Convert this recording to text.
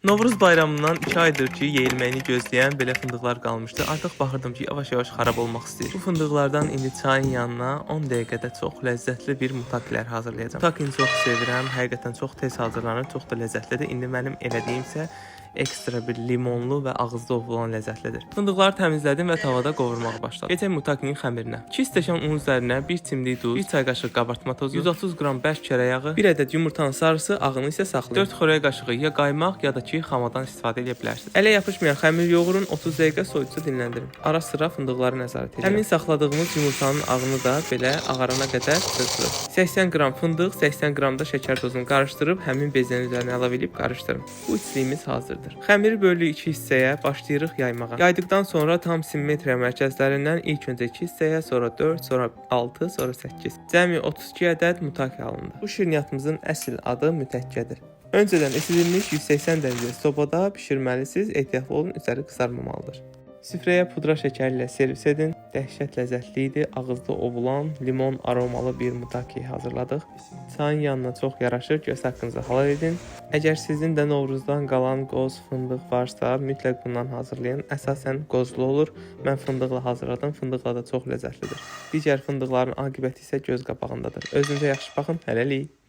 Novruz bayramından 2 aydır ki, yeyilməyini gözləyən belə fındıqlar qalmışdı. Artıq baxırdım ki, yavaş-yavaş xarab olmaq istəyir. Bu fındıqlardan indi çayın yanına 10 dəqiqədə çox ləzzətli bir mutakilər hazırlayacağam. Mutakini çox sevirəm, həqiqətən çox tez hazırlanır, çox da ləzzətlidir. İndi mənim elədiyim isə ekstra bir limonlu və ağızda ovulan ləzzətlidir. Fındıqları təmizlədim və tavada qovurmağa başladım. Keçək mutakinin xəmirinə. 2 stəkan un üzərinə 1 çimdik duz, 1 çay qaşığı qabartma tozu, 130 qram bərk kərə yağı, 1 ədəd yumurtanın sarısı, ağını isə saxlayın. 4 xörək qaşığı ya qaymaq, ya da ki, xamadan istifadə edə bilərsiniz. Ələ yapışmayan xəmir yoğurun, 30 dəqiqə soyuducu dinləndirin. Ara sıra fındıqları nəzarət edin. Həmin saxladığımız yumurtanın ağını da belə ağarana qədər çırpırıq. 80 qram fındıq, 80 qram da şəkər dozunu qarışdırıb həmin bezənin üzərinə əlavə edib qarışdırın. Bu içliyimiz hazırdır. Xəmiri bölü 2 hissəyə, başlayırıq yaymağa. Yaydıqdan sonra tam simmetriya mərkəzlərindən ilk öncə 2 hissəyə, sonra 4, sonra 6, sonra 8. Cəmi 32 ədəd mutaki alındı. Bu şirniyyatımızın əsl adı mütəkkədir. Öncədən isidilmiş 180 dərəcə sobada bişirməlisiniz, ehtiyatlı olun, üzəri qızarmamalıdır. Süfrəyə pudra şəkəri ilə servis edin. Dəhşət ləzzətli idi. Ağızda ovulan, limon aromalı bir mutaki hazırladıq. Çayın yanına çox yaraşır. Göz haqqınızı halal edin. Əgər sizin də Novruzdan qalan qoz, fındıq varsa, mütləq bundan hazırlayın. Əsasən qozlu olur. Mən fındıqla hazırladım. Fındıqla da çox ləzzətlidir. Digər fındıqların aqibəti isə göz qabağındadır. Özünüzə yaxşı baxın. Hələlik.